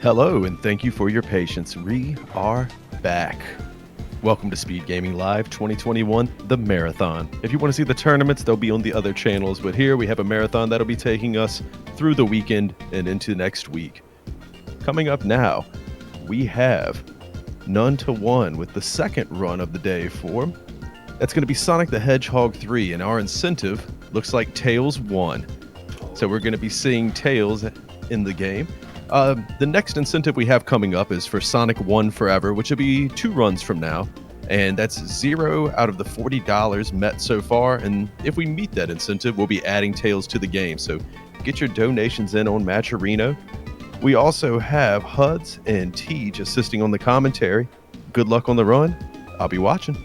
Hello, and thank you for your patience. We are back. Welcome to Speed Gaming Live 2021, the marathon. If you want to see the tournaments, they'll be on the other channels, but here we have a marathon that'll be taking us through the weekend and into next week. Coming up now, we have None to One with the second run of the day for. That's going to be Sonic the Hedgehog 3, and our incentive looks like Tails 1. So we're going to be seeing Tails in the game. The next incentive we have coming up is for Sonic 1 Forever, which will be 2 runs from now. And that's 0 out of the $40 met so far. And if we meet that incentive, we'll be adding Tails to the game. So get your donations in on Matcherino. We also have Huds and Tej assisting on the commentary. Good luck on the run. I'll be watching.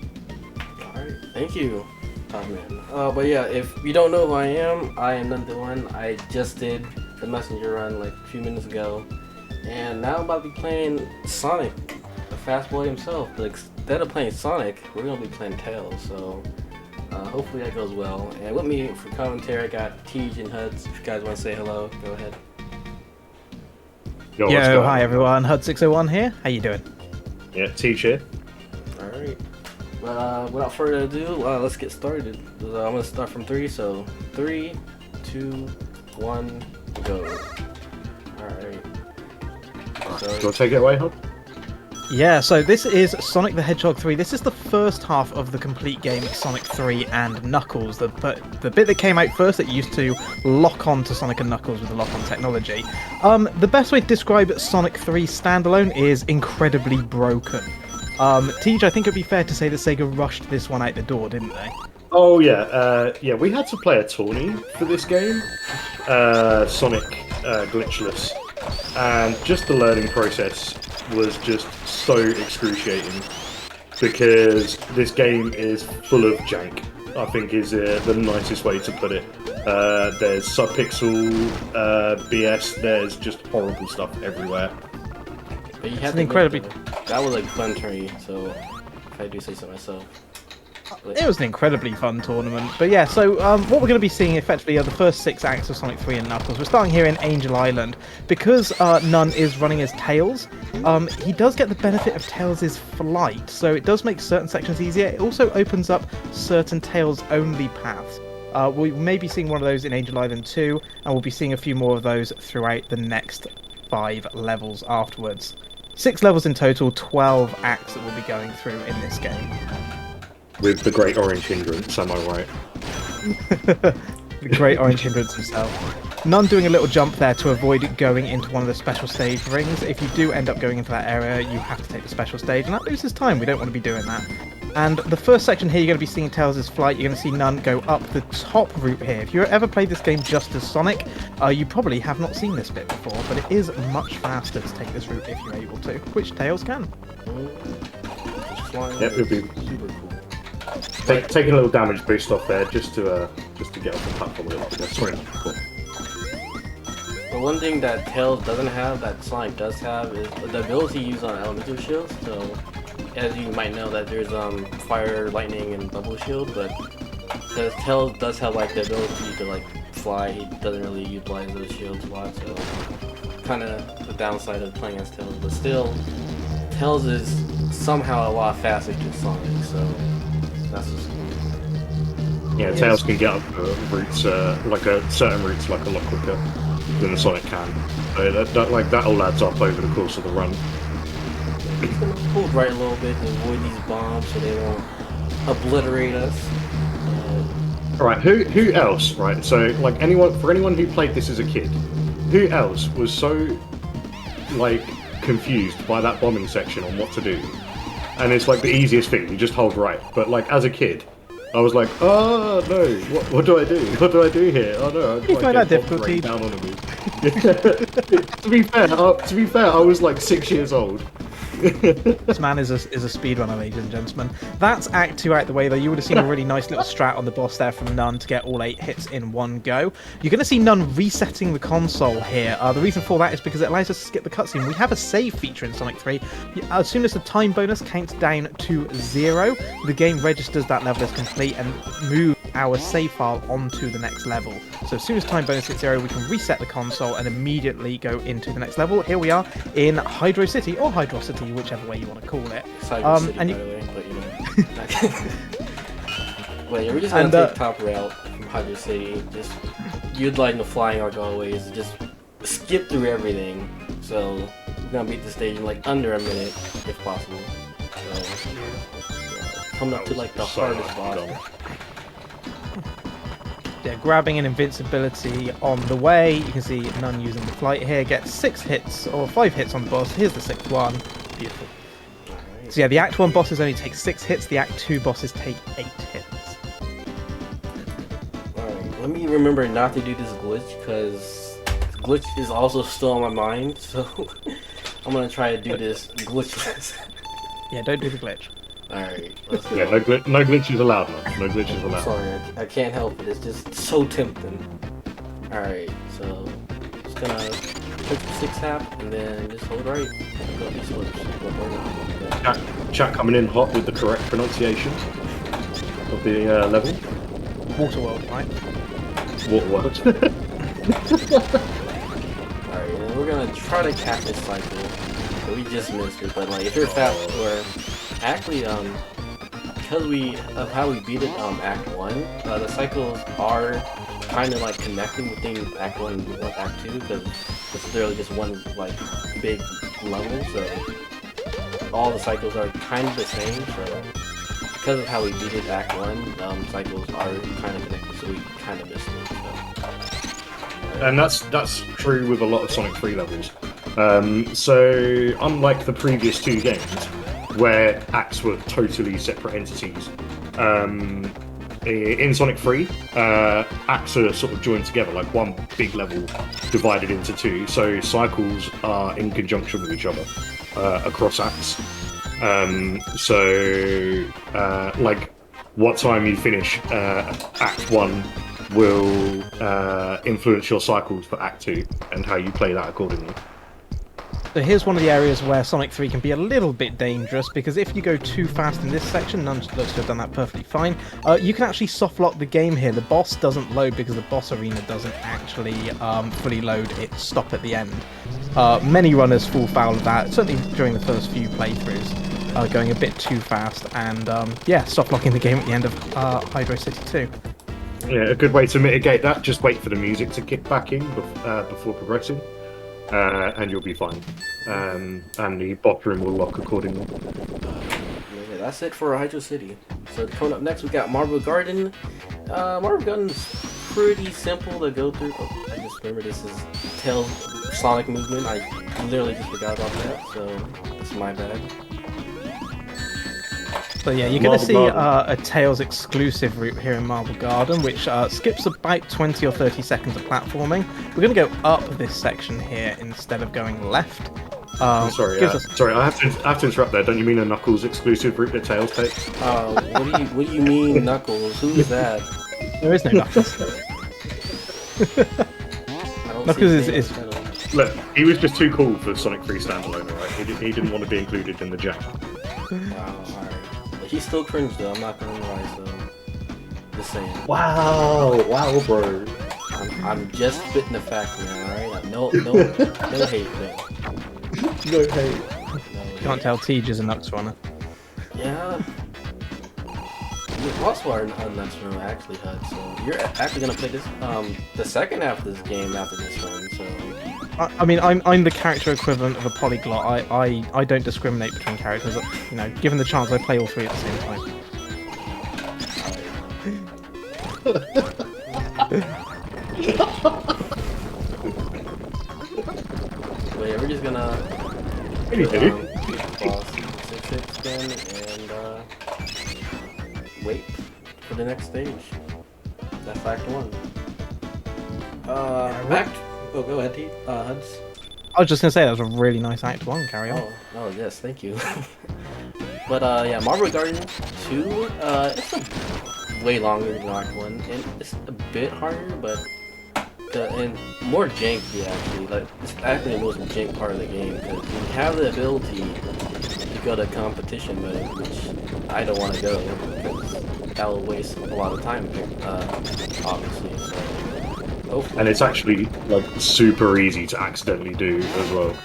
All right, thank you, man. But yeah, if you don't know who I am None to One. I just did the messenger run like a few minutes ago, and now I'm about to be playing Sonic, the fast boy himself. But instead of playing Sonic, we're gonna be playing Tails. So hopefully that goes well. And with me for commentary, I got Tej and Huds. If you guys want to say hello, go ahead. Yo, hi everyone, Hud601 here. How you doing? Yeah, Tej here. All right. But without further ado, let's get started. I'm gonna start from 3. So 3, 2, 1. Go. Alright. So, do you want to take it away, Hub? Yeah, so this is Sonic the Hedgehog 3. This is the first half of the complete game, Sonic 3 and Knuckles. The bit that came out first that used to lock on to Sonic and Knuckles with the lock-on technology. The best way to describe Sonic 3 standalone is incredibly broken. Tej, I think it'd be fair to say that Sega rushed this one out the door, didn't they? Oh yeah, we had to play a tourney for this game, Sonic Glitchless, and just the learning process was just so excruciating because this game is full of jank, I think is the nicest way to put it. There's subpixel BS, there's just horrible stuff everywhere. But you have incredibly... That was like fun tourney, so if I do say so myself. It was an incredibly fun tournament. But yeah, so what we're going to be seeing effectively are the first 6 acts of Sonic 3 and Knuckles. We're starting here in Angel Island. Because None is running as Tails, he does get the benefit of Tails' flight, so it does make certain sections easier. It also opens up certain Tails-only paths. We may be seeing one of those in Angel Island 2, and we'll be seeing a few more of those throughout the next 5 levels afterwards. 6 levels in total, 12 acts that we'll be going through in this game. With the Great Orange Hindrance, am I right? The Great Orange Hindrance himself. None doing a little jump there to avoid going into one of the special stage rings. If you do end up going into that area, you have to take the special stage, and that loses time. We don't want to be doing that. And the first section here, you're going to be seeing Tails' flight. You're going to see None go up the top route here. If you've ever played this game just as Sonic, you probably have not seen this bit before, but it is much faster to take this route if you're able to, which Tails can. Yep, it would be super cool. Taking a little damage boost off there just to get off the platform a little bit. That's really cool. But one thing that Tails doesn't have, that Sonic does have, is the ability to use on elemental shields. So, as you might know, that there's fire, lightning, and bubble shield, but because Tails does have like the ability to like fly, he doesn't really utilize those shields a lot. So, kind of the downside of playing as Tails. But still, Tails is somehow a lot faster than Sonic. So. Yeah, Tails can get up routes, like a certain routes, like a lot quicker than the Sonic can. So that all adds up over the course of the run. He's gonna pull right a little bit and avoid these bombs so they won't obliterate us. Alright, who else? Right, so like anyone who played this as a kid, who else was so like confused by that bombing section on what to do? And it's like the easiest thing, you just hold right. But like as a kid, I was like, oh no, what do I do? What do I do here? Oh no, you find that difficult. Down on me. To be fair, I was like 6 years old. This man is a speedrunner, ladies and gentlemen. That's Act 2 out the way, though. You would have seen a really nice little strat on the boss there from None to get all 8 hits in one go. You're going to see None resetting the console here. The reason for that is because it allows us to skip the cutscene. We have a save feature in Sonic 3. As soon as the time bonus counts down to 0, the game registers that level as complete and moves our save file onto the next level. So as soon as time bonus hits 0, we can reset the console and immediately go into the next level. Here we are in Hydro City, or Hydrocity, whichever way you want to call it. Hydro City, by the way, but you know. Wait, we're just gonna take top route from Hydro City. Just utilizing the flying arc always. Just skip through everything. So we're gonna beat the stage in like under a minute, if possible. So yeah, coming up to like the hardest boss. Yeah, grabbing an invincibility on the way. You can see None using the flight here. Gets 6 hits or 5 hits on the boss. Here's the 6th one. Beautiful. Right. So yeah, the Act 1 bosses only take 6 hits. The Act 2 bosses take 8 hits. Let me remember not to do this glitch, because glitch is also still on my mind, so I'm gonna try to do this glitchless. Yeah, don't do the glitch. Alright, let's go. Yeah, no glitches allowed, man. No glitches allowed. Sorry, I can't help it, it's just so tempting. Alright, so just gonna click the 6 tap and then just hold right. Go these flips. Chat coming in hot with the correct pronunciation of the level. Waterworld, right? What? Alright, and we're gonna try to cap this cycle. But we just missed it, but like if you're fast or actually because of how we beat it Act 1, the cycles are kind of like connecting between Act 1 and Act 2 because it's literally just one like big level, so all the cycles are kind of the same, so because of how we beat it Act 1, cycles are kind of connected, so we kind of missed it. So. And that's true with a lot of Sonic 3 levels. So unlike the previous 2 games, where acts were totally separate entities, in Sonic 3, acts are sort of joined together, like one big level divided into 2. So cycles are in conjunction with each other across acts. Like what time you finish Act 1 will influence your cycles for Act 2 and how you play that accordingly. So here's one of the areas where Sonic 3 can be a little bit dangerous, because if you go too fast in this section, None looks to have done that perfectly fine, you can actually soft lock the game here. The boss doesn't load because the boss arena doesn't actually fully load its stop at the end. Many runners fall foul of that, certainly during the first few playthroughs, going a bit too fast, and yeah, soft locking the game at the end of Hydro City 2. Yeah, a good way to mitigate that, just wait for the music to kick back in before progressing. And you'll be fine. And the boss room will lock accordingly. Yeah, that's it for Hydro City. So coming up next, we got Marble Garden. Marble Garden's pretty simple to go through. Oh, I just remember this is Tails Sonic movement. I literally just forgot about that, so that's my bad. So yeah, you're going to see a Tails exclusive route here in Marble Garden, which skips about 20 or 30 seconds of platforming. We're going to go up this section here instead of going left. Sorry, I have to interrupt there. Don't you mean a Knuckles exclusive route that Tails takes? What do you mean Knuckles? Who is that? There is no Knuckles. Knuckles is... Look, he was just too cool for Sonic 3 standalone, right? He didn't want to be included in the jam. Alright. He's still cringe though, I'm not gonna lie, so just saying. Wow, bro. I'm just spitting the fact, man, alright? No hate, no. No hate. Can't tell Tej is a Nux runner. Yeah. You also are a Nux runner, actually, Hud, so you're actually gonna play this, the second half of this game after this run, so... I mean, I'm the character equivalent of a polyglot. I don't discriminate between characters. You know, given the chance, I play all 3 at the same time. Wait, we're just gonna Beat the boss 6 again and wait for the next stage. That's Act 1. Oh, go ahead, T. Huds. I was just gonna say that was a really nice Act 1. Carry on. Oh yes, thank you. But yeah, Marble Garden 2. It's way longer than Act 1, and it's a bit harder, but and more janky actually. Like it's actually the most jank part of the game because you have the ability to go to competition mode, which I don't want to go because that will waste a lot of time. Obviously, so hopefully. And it's actually like super easy to accidentally do as well.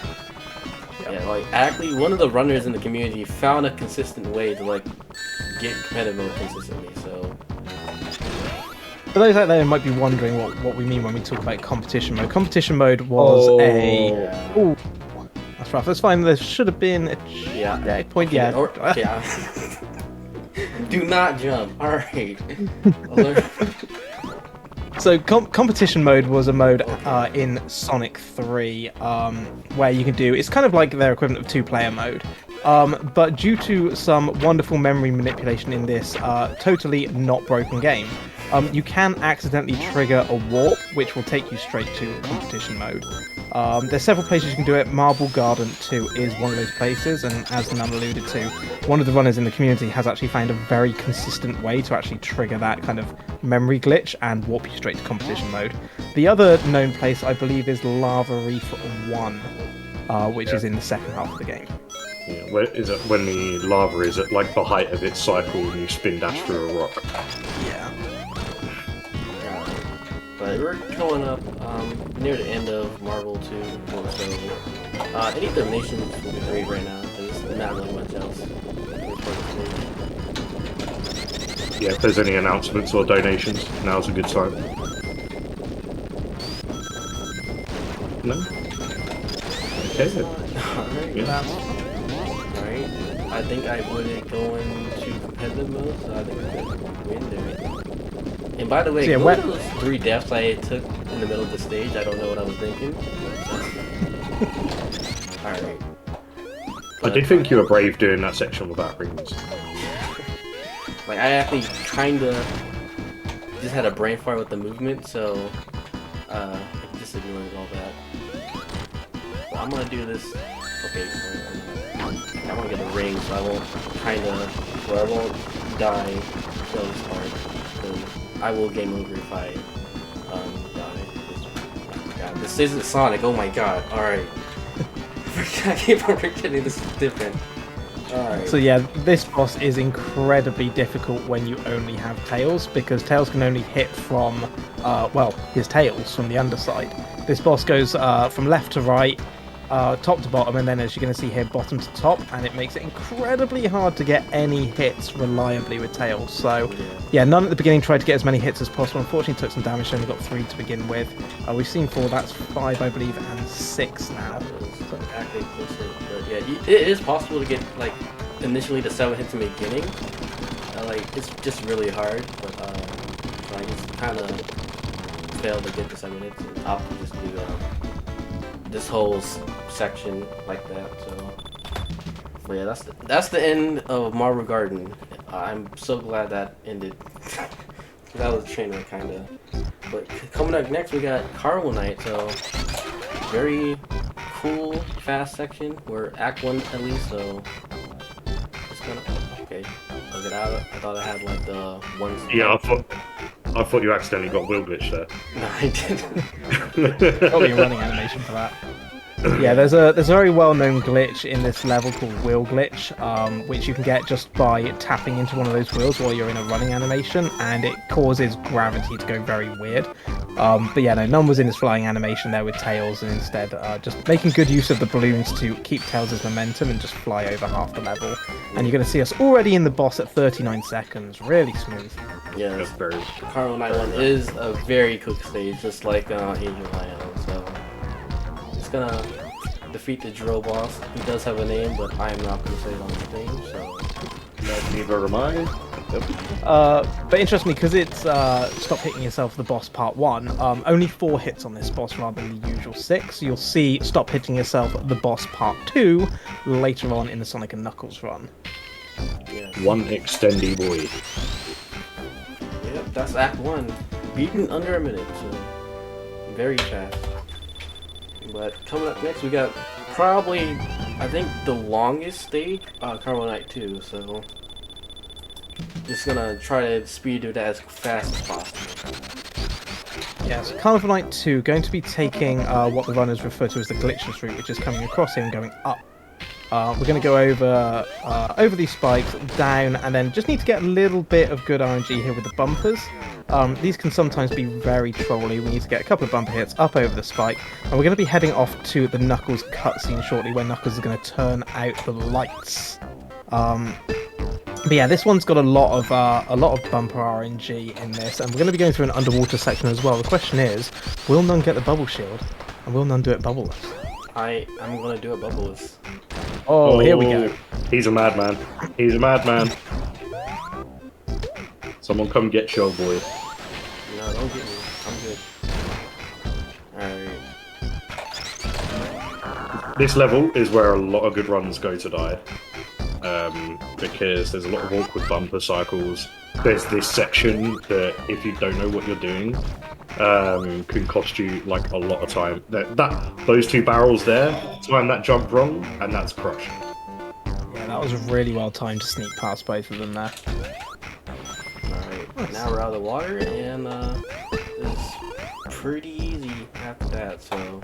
Yeah, like actually, one of the runners in the community found a consistent way to like get competitive mode consistently. So. For those out there who might be wondering what we mean when we talk about competition mode. Competition mode was Yeah. Ooh, that's rough. That's fine. There should have been a point. Yeah. Yeah. Do not jump. All right. So competition mode was a mode in Sonic 3 where you can do, it's kind of like their equivalent of two-player mode, but due to some wonderful memory manipulation in this totally not broken game, you can accidentally trigger a warp which will take you straight to competition mode. There's several places you can do it. Marble Garden 2 is one of those places, and as Nun alluded to, one of the runners in the community has actually found a very consistent way to actually trigger that kind of memory glitch and warp you straight to competition mode. The other known place, I believe, is Lava Reef 1, which is in the second half of the game. Yeah, where is it when the lava is at like the height of its cycle and you spin dash through a rock? Yeah. But we're going up near the end of Marvel 2, so any donations will be great right now, because there's not really much else. Yeah, if there's any announcements or donations, now's a good time. No? Okay then. Alright. Yeah. Alright. I think I wouldn't go into competitive mode, so I think I could win there. And by the way, So, yeah, one of those 3 deaths I took in the middle of the stage, I don't know what I was thinking. Alright. I did think you were brave doing that section without rings. Like, I actually kinda just had a brain fart with the movement, so just ignoring all that. But I'm gonna do this. Okay, I want to get a ring, so I won't I won't die till this part. I will game over if I die. God, this isn't Sonic. Oh my god! All right. I keep on forgetting this is different. Alright. So yeah, this boss is incredibly difficult when you only have Tails, because Tails can only hit from, well, his tails from the underside. This boss goes from left to right, top to bottom, and then as you're going to see here, bottom to top, and it makes it incredibly hard to get any hits reliably with Tails. So yeah, None at the beginning tried to get as many hits as possible. Unfortunately took some damage, only got 3 to begin with. We've seen 4, that's 5 I believe, and 6 now. Actually, but yeah, it is possible to get like initially the 7 hits in the beginning. Like it's just really hard, but so I just kind of failed to get the 7 hits and opted just do this whole section like that. So, but yeah, that's the end of Marble Garden. I'm so glad that ended. That was a train wreck kind of. But coming up next, we got Carnival Night. So very cool, fast section. We're Act 1 at least, so it's gonna. Okay, I'll get out of it. I thought I had like the one. Yeah, I thought you accidentally got wheel glitch there. No, I didn't. Probably a running animation for that. Yeah, there's a very well-known glitch in this level called wheel glitch, which you can get just by tapping into one of those wheels while you're in a running animation, and it causes gravity to go very weird. But yeah, no, None was in his flying animation there with Tails, and instead just making good use of the balloons to keep Tails' momentum and just fly over half the level. And you're going to see us already in the boss at 39 seconds. Really smooth. Yeah, That's very. Carnival Night 1 is a very quick stage, just like Angel Island, so it's gonna defeat the drill boss. He does have a name, but I am not gonna say it on his name, so Neither am I. But interestingly, because it's Stop Hitting Yourself, the boss part 1, only 4 hits on this boss rather than the usual 6. You'll see Stop Hitting Yourself, the boss part 2, later on in the Sonic & Knuckles run. yeah. One extendy boy. Yep, that's Act 1. Beaten under a minute, so very fast. But coming up next, we got probably, I think, the longest stage, Carnival Night 2, so just gonna try to speed it as fast as possible. Yes, Carnival Night 2 going to be taking what the runners refer to as the glitchless route, which is coming across here and going up. We're going to go over these spikes, down, and then just need to get a little bit of good RNG here with the bumpers. These can sometimes be very trolly. We need to get a couple of bumper hits up over the spike, and we're going to be heading off to the Knuckles cutscene shortly, where Knuckles is going to turn out the lights. But yeah, this one's got a lot of bumper RNG in this, and we're going to be going through an underwater section as well. The question is, will None get the bubble shield, and will None do it bubbleless? I'm gonna do it bubbleless. Oh, here we go. He's a madman. He's a madman. Someone come get Show Boy. No, don't get me. I'm good. Alright. This level is where a lot of good runs go to die. Because there's a lot of awkward bumper cycles. There's this section that, if you don't know what you're doing, can cost you like a lot of time. Those two barrels there, time that jump wrong, and that's crush. Yeah, that was really well timed to sneak past both of them there. Alright, now we're out of the water, and it's pretty easy after that, so...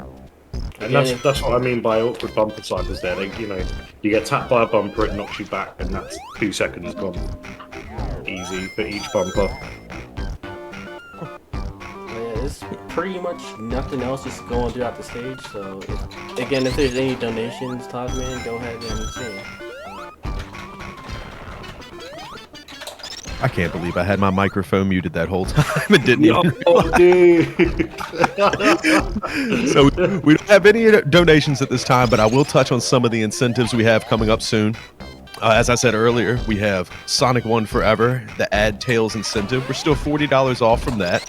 And that's what I mean by awkward bumper cycles there. You get tapped by a bumper, it knocks you back, and that's 2 seconds gone. Easy for each bumper. There's pretty much nothing else just going throughout the stage, so if there's any donations, Toddman, go ahead and sing. I can't believe I had my microphone muted that whole time and didn't even Dude. So we don't have any donations at this time, but I will touch on some of the incentives we have coming up soon. As I said earlier, we have Sonic 1 Forever, the Add Tails incentive. We're still $40 off from that.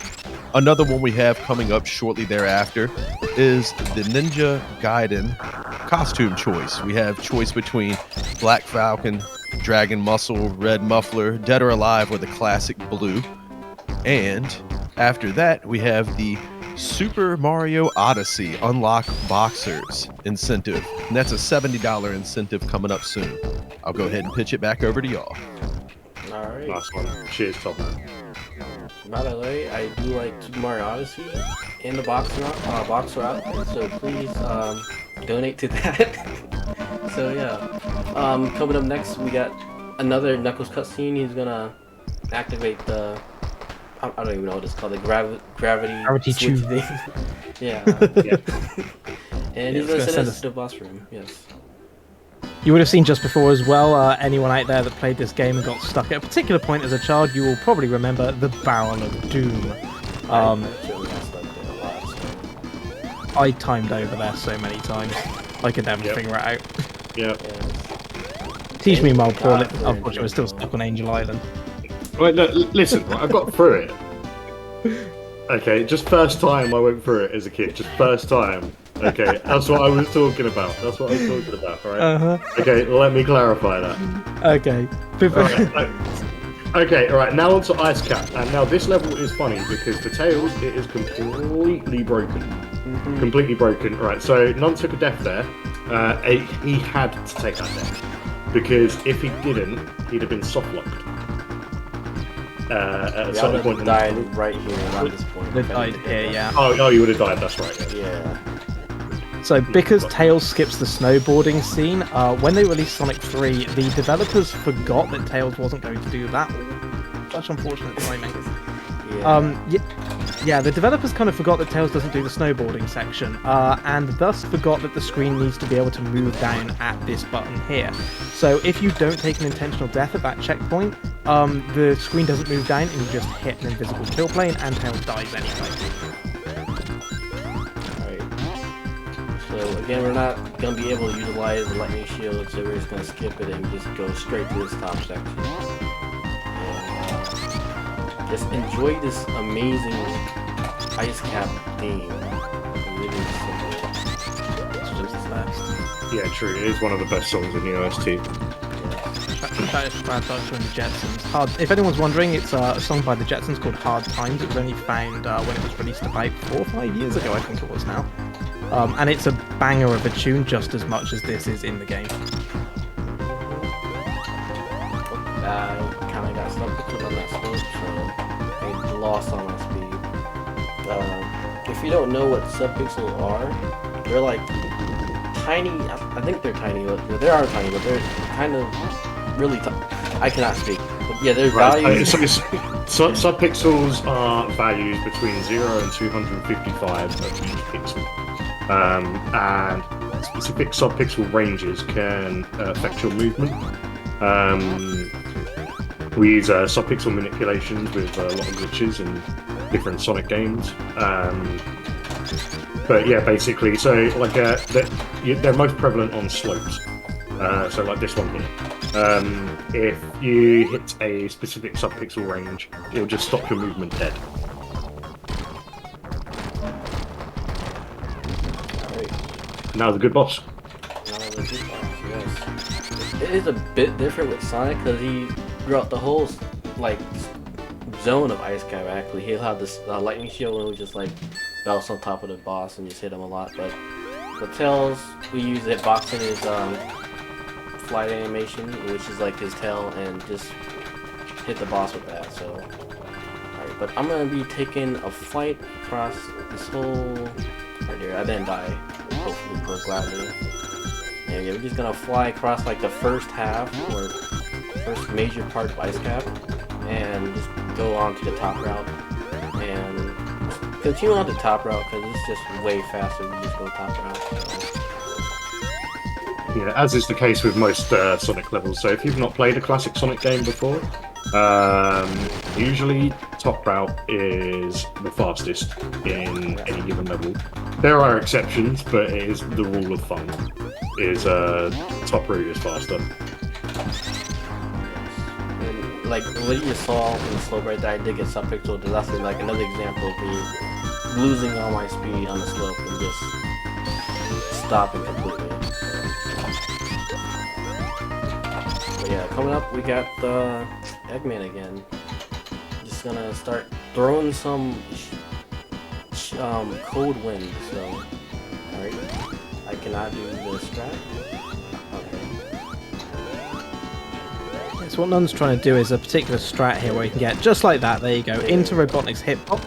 Another one we have coming up shortly thereafter is the Ninja Gaiden costume choice. We have choice between Black Falcon, Dragon Muscle, Red Muffler, Dead or Alive, or the classic blue. And after that, we have the Super Mario Odyssey Unlock Boxers incentive. And that's a $70 incentive coming up soon. I'll go ahead and pitch it back over to y'all. Alright. Nice one. Cheers, top man. By the way, I do like Super Mario Odyssey in the box route, so please donate to that. So yeah, coming up next we got another Knuckles cutscene. He's gonna activate the I don't even know what it's called, the gravity tube thing. Yeah. And he's gonna send us to the boss room. Yes. You would have seen just before as well, anyone out there that played this game and got stuck at a particular point as a child, you will probably remember the Barrel of Doom. I timed over there so many times, I could never figure it out. Yeah. Teach me, my poor unfortunately we're still stuck on Angel Island. Wait, no, listen, I got through it. Okay, just first time I went through it as a kid, just first time. Okay, that's what I was talking about. Alright? Okay, let me clarify that. Okay. Okay, alright, now on to Ice Cap. And now this level is funny because the Tails, it is completely broken. Completely broken. Right, so None took a death there. He had to take that death. Because if he didn't, he'd have been soft-locked. At some point died right here around this point. They died here, yeah. Oh, you would have died, that's right. Yeah. So because Tails skips the snowboarding scene, when they released Sonic 3, the developers forgot that Tails wasn't going to do that. Such unfortunate timing. Yeah, the developers kind of forgot that Tails doesn't do the snowboarding section, and thus forgot that the screen needs to be able to move down at this button here. So if you don't take an intentional death at that checkpoint, the screen doesn't move down and you just hit an invisible kill plane and Tails dies anyway. So again, we're not going to be able to utilize the lightning shield, so we're just going to skip it and just go straight to this top section. And just enjoy this amazing ice cap theme. Really simple. It's just fast. Yeah, true. It is one of the best songs in the OST. That is fantastic from the Jetsons. If anyone's wondering, it's a song by the Jetsons called Hard Times. It was only found when it was released about 4 or 5 years ago, I think it was now. And it's a banger of a tune just as much as this is in the game. I kind of got stuck on that slope, so I lost all my speed. if you don't know what subpixels are, they're like tiny. I think they're tiny, but they are tiny, but they're kind of really. I cannot speak. But yeah, they're values. So subpixels are values between 0 and 255 of each pixel, and specific subpixel ranges can affect your movement. We use subpixel manipulations with a lot of glitches in different Sonic games. But yeah, basically, so like they're most prevalent on slopes. So like this one here. If you hit a specific subpixel range, it'll just stop your movement dead. Right. Now the good boss. Yes. It is a bit different with Sonic because he, throughout the whole like zone of Ice Cap, actually, he'll have this lightning shield and we just like bounce on top of the boss and just hit him a lot. But the Tails, we use hitboxing his flight animation, which is like his tail, and just hit the boss with that. So, alright, but I'm gonna be taking a flight across this whole right here. I didn't die, hopefully, or gladly. And yeah, we're just gonna fly across like the first half or first major part of Ice Cap, and just go on to the top route and continue on the top route because it's just way faster than just go top route. So. Yeah, as is the case with most Sonic levels. So if you've not played a classic Sonic game before, usually top route is the fastest in any given level. There are exceptions, but it is the rule of thumb. Is top route is faster. And, like what you saw in the slope right there, I did get subpixel. That's like another example of me losing all my speed on the slope and just stopping completely. But yeah, coming up we got the Eggman again. Just gonna start throwing some cold wind. So, alright, I cannot do the strat. Okay. So what Nun's trying to do is a particular strat here where you can get just like that. There you go, into Robotnik's hitbox,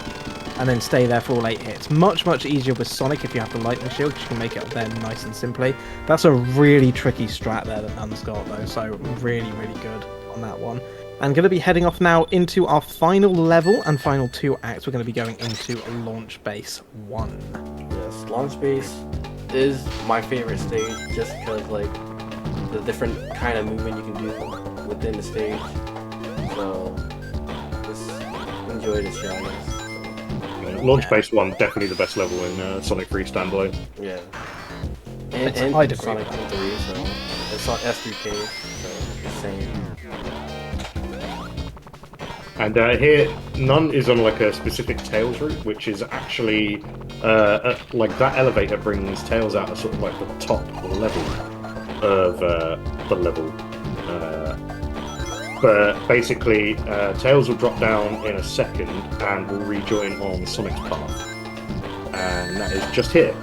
and then stay there for all 8 hits. Much much easier with Sonic if you have the lightning shield, because you can make it there nice and simply. That's a really tricky strat there that Nun's got though, so really good on that one. And going to be heading off now into our final level and final 2 acts. We're going to be going into Launch Base 1. Yes, Launch Base is my favorite stage just because like the different kind of movement you can do within the stage. So just enjoy this show, I guess. Launch Base 1, definitely the best level in Sonic 3 standalone. Yeah. And Sonic 3, so it's on S3K, so the same. And here, Nun is on like a specific Tails route, which is actually like that elevator brings Tails out of sort of like the top level of the level. But basically, Tails will drop down in a second and will rejoin on Sonic's path, and that is just here.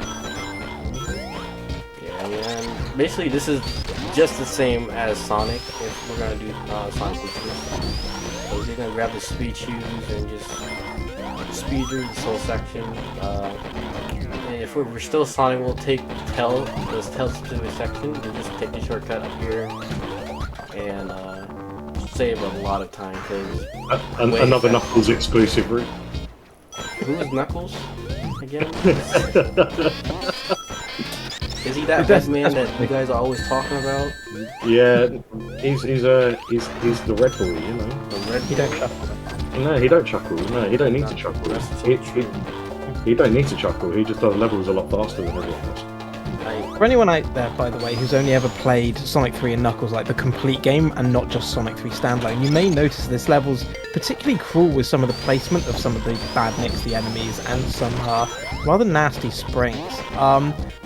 Yeah, and basically this is just the same as Sonic if we're gonna do Sonic Glitchless. So we're gonna grab the speed shoes and just speed through this whole section. And if we're still Sonic, we'll take this Tail specific section and just take the shortcut up here and save a lot of time. Cause another Knuckles exclusive route. Who is Knuckles again? Is he that best man that you guys are always talking about? Yeah, he's the red boy, you know. The red. You don't chuckle. No, he don't chuckle. No, he don't need to chuckle. He don't need to chuckle. He just does levels a lot faster than everyone else. For anyone out there, by the way, who's only ever played Sonic 3 and Knuckles, like the complete game, and not just Sonic 3 standalone, you may notice this level's particularly cruel with some of the placement of some of the bad nicks, the enemies, and some rather nasty springs.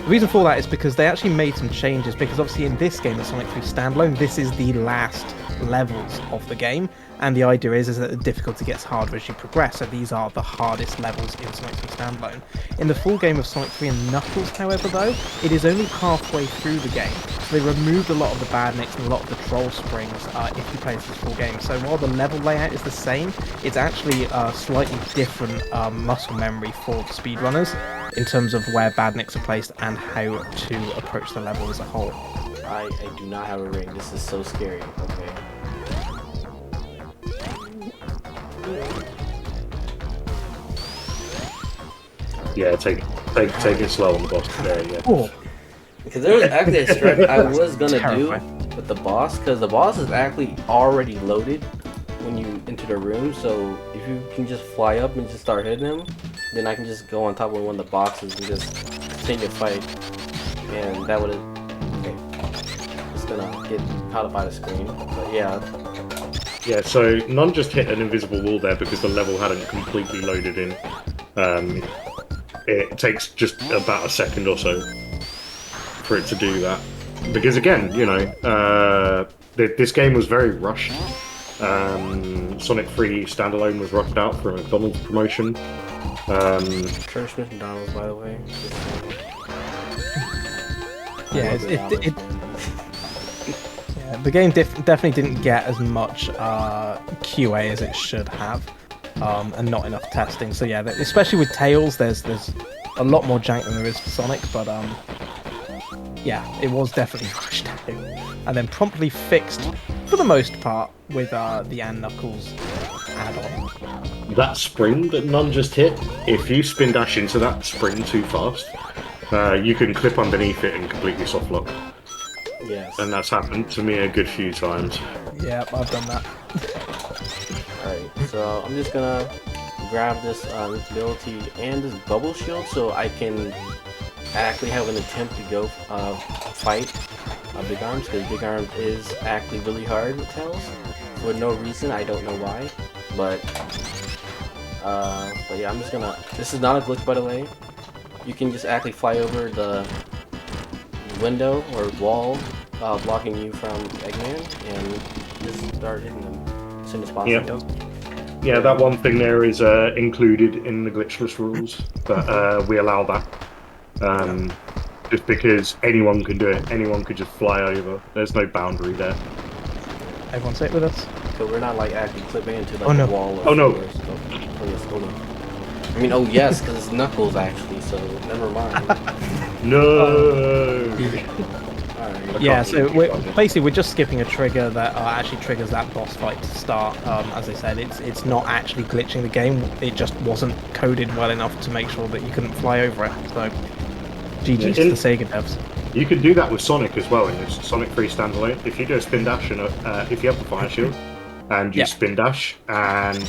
The reason for that is because they actually made some changes, because obviously in this game, the Sonic 3 standalone, this is the last levels of the game, and the idea is that the difficulty gets harder as you progress, so these are the hardest levels in Sonic 3 standalone. In the full game of Sonic 3 and Knuckles, however, though, it is only halfway through the game, so they removed a lot of the badniks and a lot of the troll springs if you play this full game. So while the level layout is the same, it's actually a slightly different muscle memory for the speedrunners in terms of where badniks are placed and how to approach the level as a whole. I do not have a ring. This is so scary. Okay. Yeah, take it slow on the boss there. Yeah. Oh, Because there was actually a stretch I was gonna Terrifying. do with the boss, because the boss is actually already loaded when you enter the room. So if you can just fly up and just start hitting him, then I can just go on top of one of the boxes and just continue to fight. And that would have. Okay. Just gonna get caught up by the screen. But yeah. Yeah, so none just hit an invisible wall there because the level hadn't completely loaded in. It takes just about a second or so for it to do that. Because again, you know, this game was very rushed. Sonic 3 standalone was rushed out for a McDonald's promotion. Church McDonald's, by the way. yeah, yeah, the game definitely didn't get as much QA as it should have, and not enough testing. So yeah, especially with Tails, there's a lot more jank than there is for Sonic, but yeah, it was definitely rushed out, and then promptly fixed for the most part with the and Knuckles add-on. That spring that none just hit, if you spin dash into that spring too fast, you can clip underneath it and completely soft lock. Yes. And that's happened to me a good few times. Yeah, I've done that. Alright, so I'm just gonna grab this ability and this bubble shield so I can actually have an attempt to go fight Big Arms, because Big Arms is actually really hard with Tails for no reason. I don't know why, but yeah, I'm just gonna. This is not a glitch, by the way. You can just actually fly over the window or wall blocking you from Eggman and just start hitting them as soon as possible. Yeah, that one thing there is included in the glitchless rules, but we allow that. Just because anyone can do it, anyone could just fly over. There's no boundary there. Everyone say it with us. So we're not like actually clipping into like Oh, no. the wall. Or Oh, no. or stuff. Oh yes, hold on. I mean, oh yes, because it's Knuckles actually. So never mind. No. Alright. Yeah, so we're just skipping a trigger that actually triggers that boss fight to start. As I said, it's not actually glitching the game. It just wasn't coded well enough to make sure that you couldn't fly over it. So GG to the Sega devs. You can do that with Sonic as well in this Sonic 3 standalone. If you do a spin dash and if you have the fire shield and you spin dash and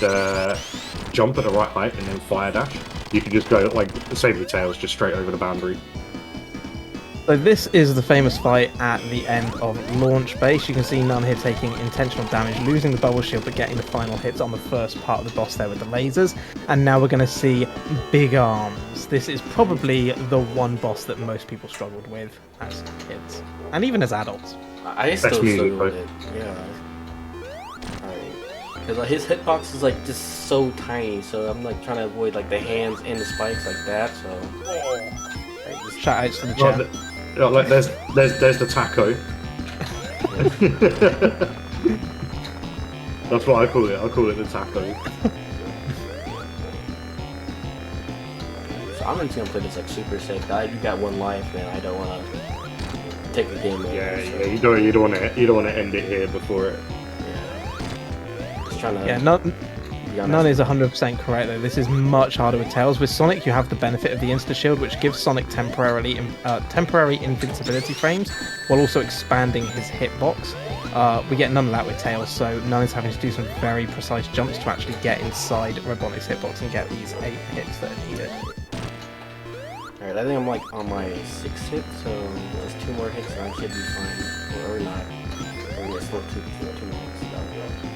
jump at the right height and then fire dash, you can just go like the same with Tails, just straight over the boundary. So this is the famous fight at the end of Launch Base. You can see None here taking intentional damage, losing the bubble shield, but getting the final hits on the first part of the boss there with the lasers. And now we're going to see Big Arms. This is probably the one boss that most people struggled with as kids, and even as adults. I still That's me, struggle with but- it. Yeah. Alright. Because like, his hitbox is like just so tiny, so I'm like trying to avoid like the hands and the spikes like that. So. Alright, just Shout outs to the Well, chat. like there's the taco. That's what I call it. I call it the taco. So I'm just gonna play this like super safe. You got one life, man. I don't want to take a game over. Yeah, so, yeah. You don't want to end it here before it. yeah. Just trying to. Yeah, be honest. None is 100% correct though. This is much harder with Tails. With Sonic, you have the benefit of the Insta Shield, which gives Sonic temporary invincibility frames, while also expanding his hitbox. We get none of that with Tails, so None is having to do some very precise jumps to actually get inside Robotnik's hitbox and get these 8 hits that are needed. Alright, I think I'm like on my 6th hit, so there's 2 more hits and I should be fine. Or not. Or yeah, still 2 more hits. That'll be okay.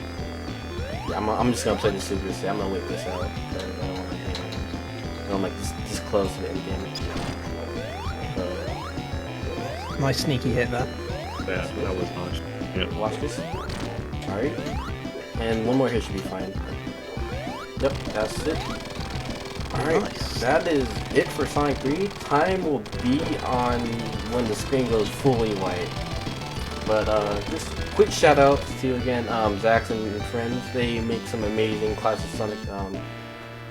Yeah, I'm just gonna play the super safe. I'm gonna wait this out because I don't want to. I'm like this close to the end game. So, Nice sneaky hit there. Yeah, that was nice. Yeah. Watch this. Alright. And one more hit should be fine. Yep, that's it. Alright, Nice. that is it for Sonic 3. Time will be on when the screen goes fully white. But just quick shout out to again Zax and friends. They make some amazing classic Sonic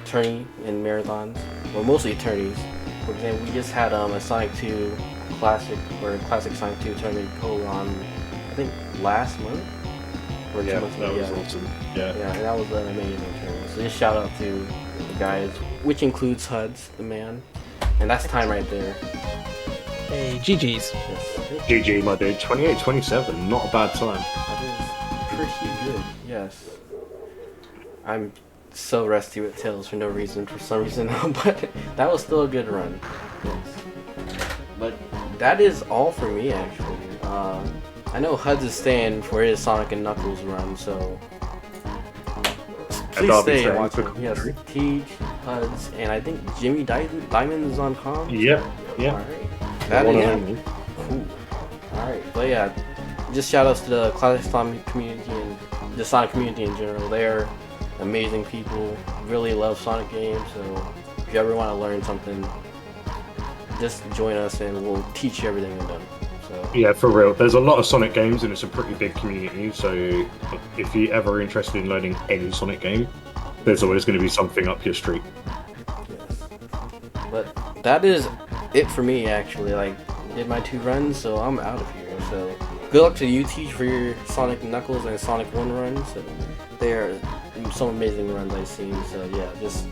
tourney and marathons. Well, mostly tourneys. For example, we just had a Sonic 2 classic or classic Sonic 2 tournament go on I think last month. Or 2 Yeah, months that ago. was awesome. Yeah. Yeah, and that was an amazing tournament. So just shout out to the guys, which includes Huds, the man. And that's time right there. Hey, GG's. Yes. GG, my dude. 28-27, not a bad time. That is pretty good, yes. I'm so rusty with Tails for some reason, but that was still a good run. Yes. But that is all for me, actually. I know Huds is staying for his Sonic and Knuckles run, so please stay and watch him. Yes, Teach, Huds, and I think Jimmy Diamond is on comm. Yep, yeah. Alright. That is cool. Alright, but yeah, just shout outs to the classic Sonic community and the Sonic community in general. They're amazing people, really love Sonic games, so if you ever want to learn something, just join us and we'll teach you everything we've done. So Yeah, for real. There's a lot of Sonic games and it's a pretty big community, so if you're ever interested in learning any Sonic game, there's always going to be something up your street. yes. But that is it for me actually. Like, did my 2 runs, so I'm out of here. So good luck to you, Teach, for your Sonic Knuckles and Sonic 1 runs. So they are some amazing runs I've seen. So yeah, just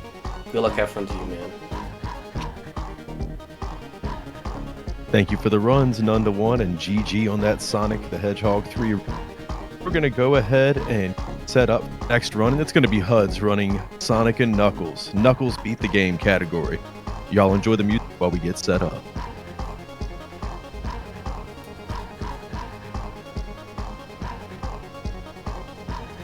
good luck, have fun to you, man. Thank you for the runs, None to 1 and GG on that Sonic the Hedgehog 3. We're going to go ahead and set up next run, and it's going to be Huds running Sonic and Knuckles. Knuckles beat the game category. Y'all enjoy the music while we get set up.